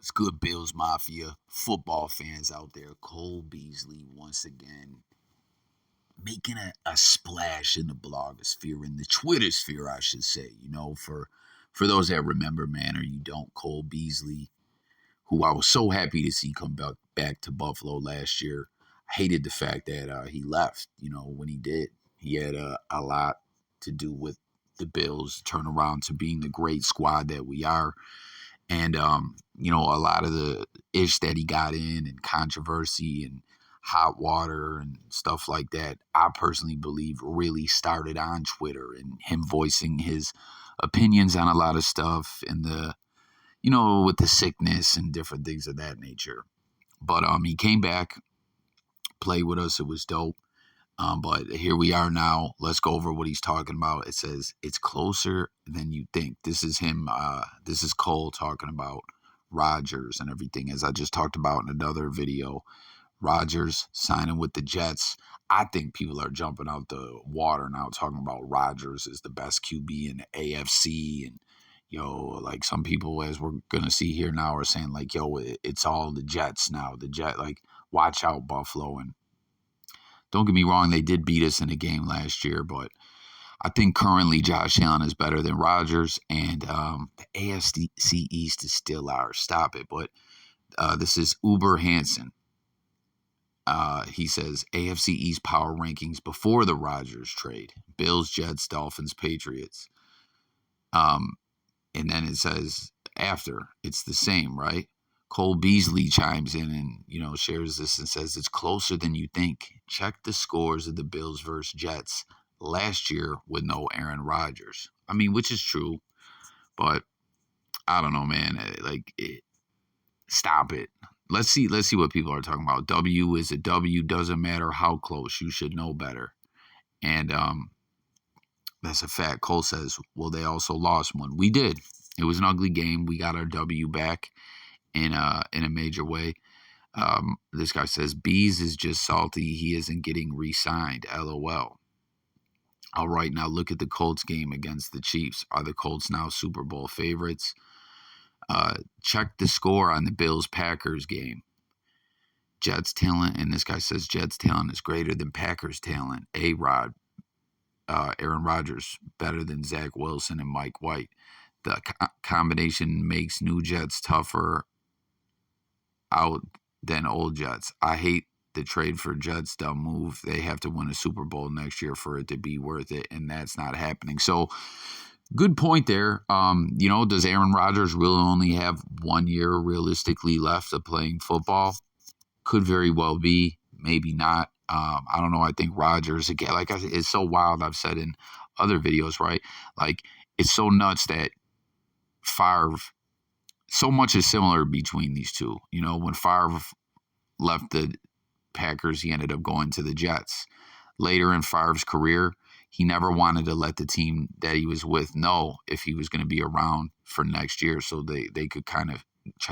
What's good, Billsmafia football fans out there? Cole Beasley once again making a splash in the blogosphere, in the Twitter sphere, I should say. For those that remember, man, or you don't, Cole Beasley, who I was so happy to see come back to Buffalo last year. I hated the fact that he left, when he did. He had a lot to do with the Bills turn around to being the great squad that we are. And, a lot of the ish that he got in and controversy and hot water and stuff like that, I personally believe really started on Twitter and him voicing his opinions on a lot of stuff and with the sickness and different things of that nature. But he came back, played with us. It was dope. But here we are now. Let's go over what he's talking about. It says, it's closer than you think. This is him. This is Cole talking about Rodgers and everything. As I just talked about in another video, Rodgers signing with the Jets. I think people are jumping out the water now talking about Rodgers is the best QB in the AFC. And, like some people, as we're going to see here now, are saying like, it's all the Jets now. Watch out, Buffalo. And don't get me wrong, they did beat us in a game last year, but I think currently Josh Allen is better than Rodgers, and the AFC East is still ours. Stop it. But this is Uber Hansen. He says AFC East power rankings before the Rodgers trade. Bills, Jets, Dolphins, Patriots. And then it says after, it's the same, right? Cole Beasley chimes in and, shares this and says, it's closer than you think. Check the scores of the Bills versus Jets last year with no Aaron Rodgers. I mean, which is true, but I don't know, man. Stop it. Let's see what people are talking about. W is a W. Doesn't matter how close. You should know better. And that's a fact. Cole says, well, they also lost one. We did. It was an ugly game. We got our W back in a major way. This guy says, Bees is just salty. He isn't getting re-signed. LOL. All right, now look at the Colts game against the Chiefs. Are the Colts now Super Bowl favorites? Check the score on the Bills-Packers game. Jets talent, and this guy says Jets talent is greater than Packers talent. A-Rod, Aaron Rodgers, better than Zach Wilson and Mike White. The combination makes new Jets tougher out than old Jets. I hate the trade for Jets, dumb move. They have to win a Super Bowl next year for it to be worth it, and that's not happening. So, good point there. Does Aaron Rodgers really only have 1 year realistically left of playing football? Could very well be, maybe not. I don't know. I think Rodgers, again, like I said, it's so wild. I've said in other videos, right? Like, it's so nuts that Favre, so much is similar between these two. When Favre left the Packers, he ended up going to the Jets. Later in Favre's career, he never wanted to let the team that he was with know if he was going to be around for next year, so they could kind of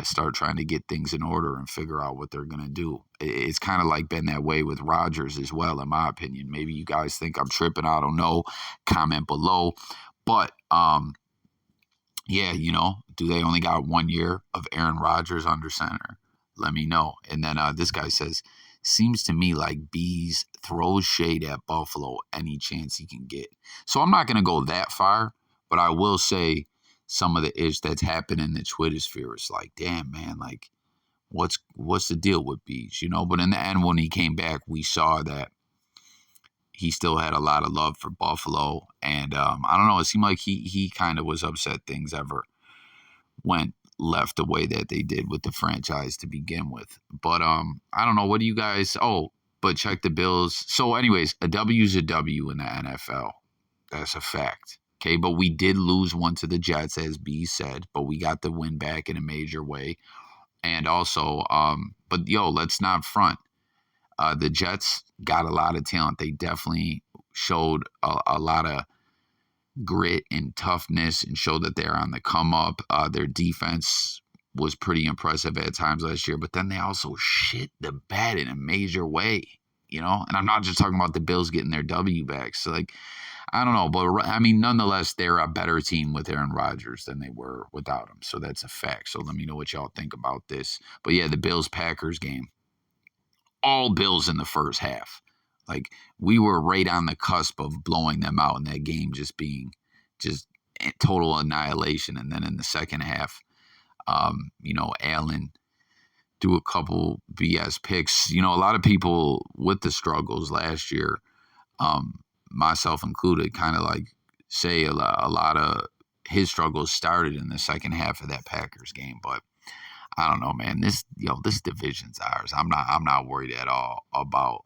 start trying to get things in order and figure out what they're going to do. It's kind of like been that way with Rodgers as well, in my opinion. Maybe you guys think I'm tripping. I don't know. Comment below. But, do they only got 1 year of Aaron Rodgers under center? Let me know. And then this guy says, seems to me like Bees throws shade at Buffalo any chance he can get. So I'm not going to go that far, but I will say some of the ish that's happened in the Twitter sphere is like, damn, man, like, what's the deal with Bees? But in the end, when he came back, we saw that he still had a lot of love for Buffalo. And I don't know, it seemed like he kind of was upset things ever went left the way that they did with the franchise to begin with. But I don't know. What do you guys? Oh, but check the Bills. So anyways, a W is a W in the NFL. That's a fact. Okay, but we did lose one to the Jets, as B said, but we got the win back in a major way. And also, let's not front. The Jets got a lot of talent. They definitely showed a lot of grit and toughness and showed that they're on the come up. Their defense was pretty impressive at times last year, but then they also shit the bed in a major way, and I'm not just talking about the Bills getting their W back. So, I don't know, but I mean, nonetheless, they're a better team with Aaron Rodgers than they were without him. So that's a fact. So let me know what y'all think about this. But yeah, the Bills Packers game, all Bills in the first half. Like we were right on the cusp of blowing them out in that game, just being just total annihilation. And then in the second half, Allen threw a couple BS picks. A lot of people with the struggles last year, myself included, kind of like say a lot of his struggles started in the second half of that Packers game. But I don't know, man. This division's ours. I'm not worried at all about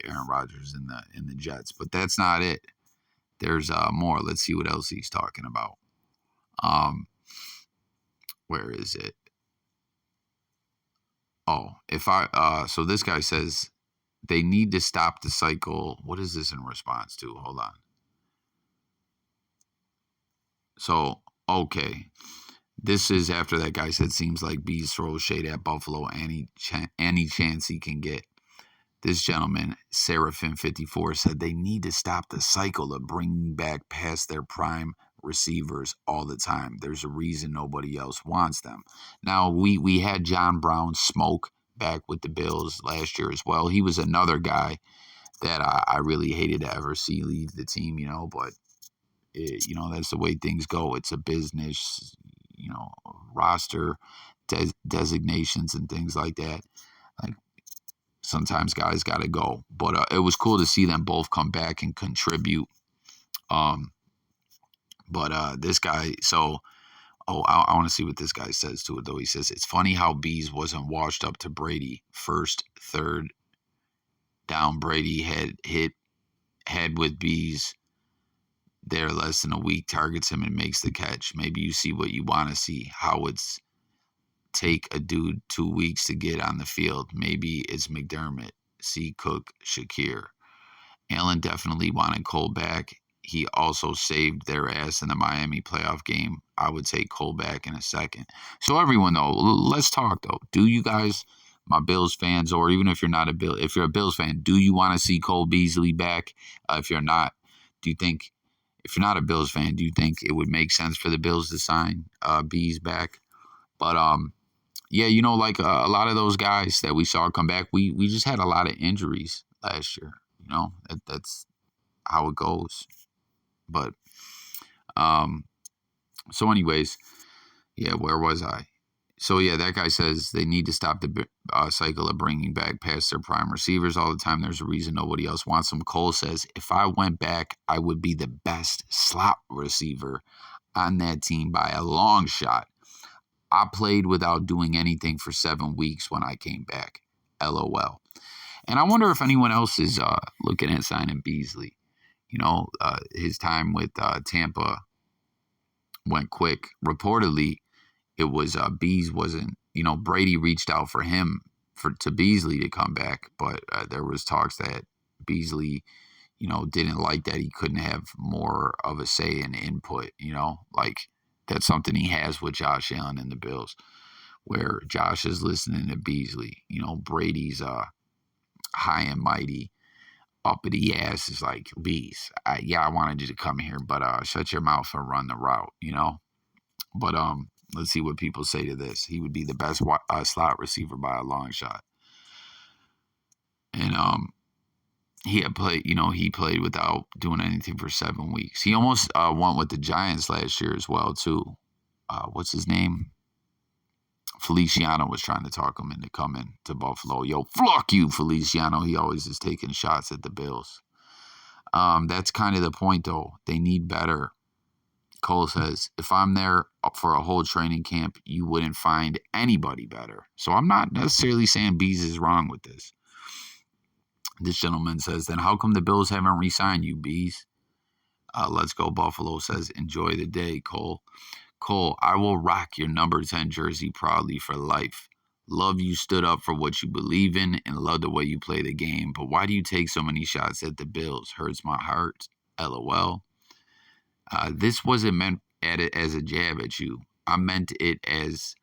Aaron Rodgers in the Jets. But that's not it. There's more. Let's see what else he's talking about. Where is it? Oh, if I so this guy says they need to stop the cycle. What is this in response to? Hold on. So, okay. This is after that guy said seems like Bees throws shade at Buffalo any chance he can get. This gentleman, Seraphim54, said they need to stop the cycle of bringing back past their prime receivers all the time. There's a reason nobody else wants them. Now, we had John Brown smoke back with the Bills last year as well. He was another guy that I really hated to ever see leave the team, but that's the way things go. It's a business, roster designations and things like that. Like sometimes guys got to go, but it was cool to see them both come back and contribute. But this guy, I want to see what this guy says to it though. He says it's funny how Bees wasn't washed up to Brady. First, third down, Brady had hit head with Bees there less than a week, targets him and makes the catch. Maybe you see what you want to see. How it's take a dude 2 weeks to get on the field. Maybe it's McDermott, C. Cook, Shakir. Allen definitely wanted Cole back. He also saved their ass in the Miami playoff game. I would take Cole back in a second. So everyone though, let's talk though. Do you guys, my Bills fans, or even if you're not if you're a Bills fan, do you want to see Cole Beasley back? If you're not, do you think if you're not a Bills fan, do you think it would make sense for the Bills to sign Bees back? But yeah, like a lot of those guys that we saw come back, we just had a lot of injuries last year. That's how it goes. But so anyways, yeah, where was I? So yeah, that guy says they need to stop the cycle of bringing back past their prime receivers all the time. There's a reason nobody else wants them. Cole says if I went back, I would be the best slot receiver on that team by a long shot. I played without doing anything for 7 weeks when I came back. LOL. And I wonder if anyone else is looking at signing Beasley. His time with Tampa went quick. Reportedly, it was Bees wasn't. Brady reached out for him to Beasley to come back, but there was talks that Beasley, didn't like that he couldn't have more of a say and input. Like that's something he has with Josh Allen and the Bills, where Josh is listening to Beasley. Brady's high and mighty, uppity ass is like, Bees, I wanted you to come here, but shut your mouth and run the route, But let's see what people say to this. He would be the best slot receiver by a long shot. And he had played, he played without doing anything for 7 weeks. He almost went with the Giants last year as well, too. What's his name? Feliciano was trying to talk him into coming to Buffalo. Yo, fuck you, Feliciano. He always is taking shots at the Bills. That's kind of the point, though. They need better. Cole says, if I'm there for a whole training camp, you wouldn't find anybody better. So I'm not necessarily saying Bees is wrong with this. This gentleman says, then how come the Bills haven't re-signed you, Bees? Let's Go Buffalo says, enjoy the day, Cole. Cole, I will rock your number 10 jersey proudly for life. Love you stood up for what you believe in and love the way you play the game. But why do you take so many shots at the Bills? Hurts my heart. LOL. This wasn't meant at it as a jab at you. I meant it as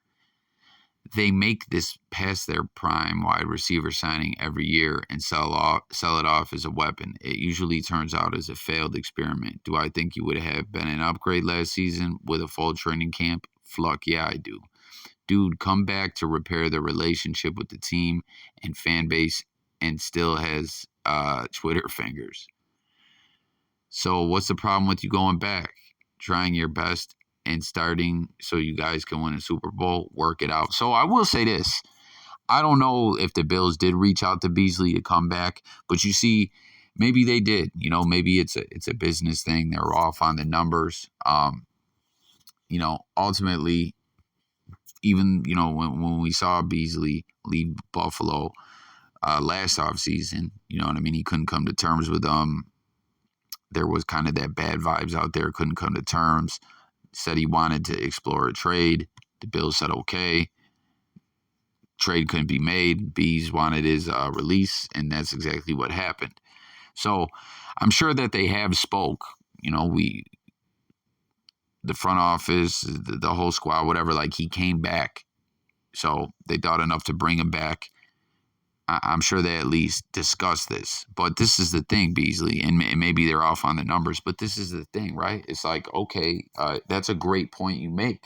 they make this past their prime wide receiver signing every year and sell it off as a weapon. It usually turns out as a failed experiment. Do I think you would have been an upgrade last season with a full training camp? Fluck, yeah, I do. Dude, come back to repair the relationship with the team and fan base and still has Twitter fingers. So what's the problem with you going back, trying your best and starting so you guys can win a Super Bowl, work it out? So I will say this. I don't know if the Bills did reach out to Beasley to come back, but you see, maybe they did. You know, maybe it's a business thing. They're off on the numbers. Ultimately, even when we saw Beasley leave Buffalo last offseason, you know what I mean? He couldn't come to terms with them. There was kind of that bad vibes out there. Couldn't come to terms. Said he wanted to explore a trade. The Bills said okay. Trade couldn't be made. Bees wanted his release, and that's exactly what happened. So I'm sure that they have spoke. The front office, the whole squad, whatever. Like, he came back, so they thought enough to bring him back. I'm sure they at least discussed this. But this is the thing, Beasley, and maybe they're off on the numbers, but this is the thing, right? It's like, okay, that's a great point you make.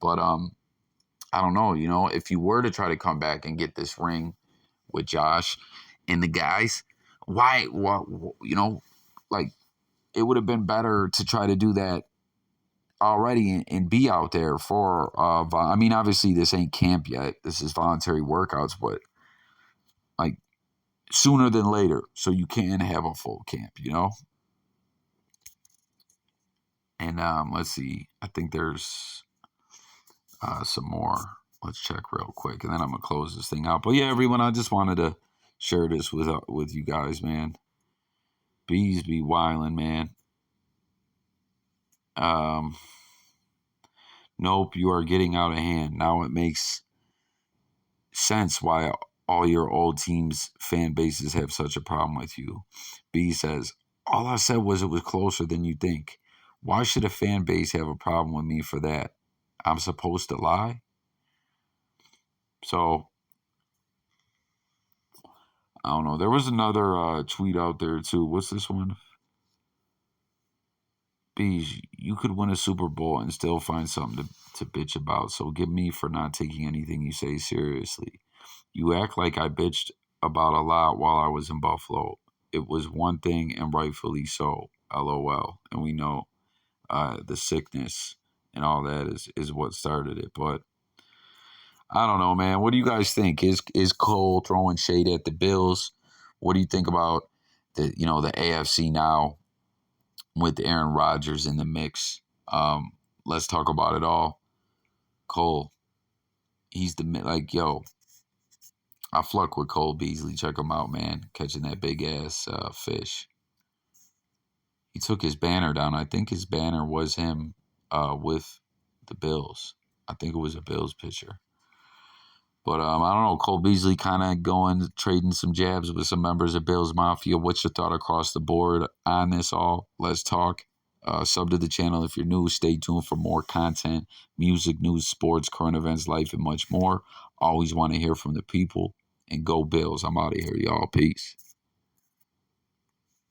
But I don't know, if you were to try to come back and get this ring with Josh and the guys, why, like, it would have been better to try to do that already and be out there for, I mean, obviously this ain't camp yet. This is voluntary workouts, but like, sooner than later, so you can have a full camp. And let's see. I think there's some more. Let's check real quick, and then I'm gonna close this thing out. But yeah, everyone, I just wanted to share this with you guys, man. Bees be wildin', man. Nope, you are getting out of hand. Now it makes sense why all your old teams' fan bases have such a problem with you. B says, all I said was it was closer than you think. Why should a fan base have a problem with me for that? I'm supposed to lie? So, I don't know. There was another tweet out there, too. What's this one? Bees, you could win a Super Bowl and still find something to bitch about. So give me for not taking anything you say seriously. You act like I bitched about a lot while I was in Buffalo. It was one thing and rightfully so. LOL. And we know the sickness and all that is what started it. But I don't know, man. What do you guys think? Is Cole throwing shade at the Bills? What do you think about the AFC now with Aaron Rodgers in the mix? Let's talk about it all. Cole, he's yo. I fluck with Cole Beasley. Check him out, man. Catching that big ass fish. He took his banner down. I think his banner was him with the Bills. I think it was a Bills pitcher. But I don't know. Cole Beasley kind of trading some jabs with some members of Billsmafia. What's your thought across the board on this all? Let's talk. Sub to the channel if you're new. Stay tuned for more content, music, news, sports, current events, life, and much more. Always want to hear from the people. And go Bills. I'm out of here, y'all. Peace.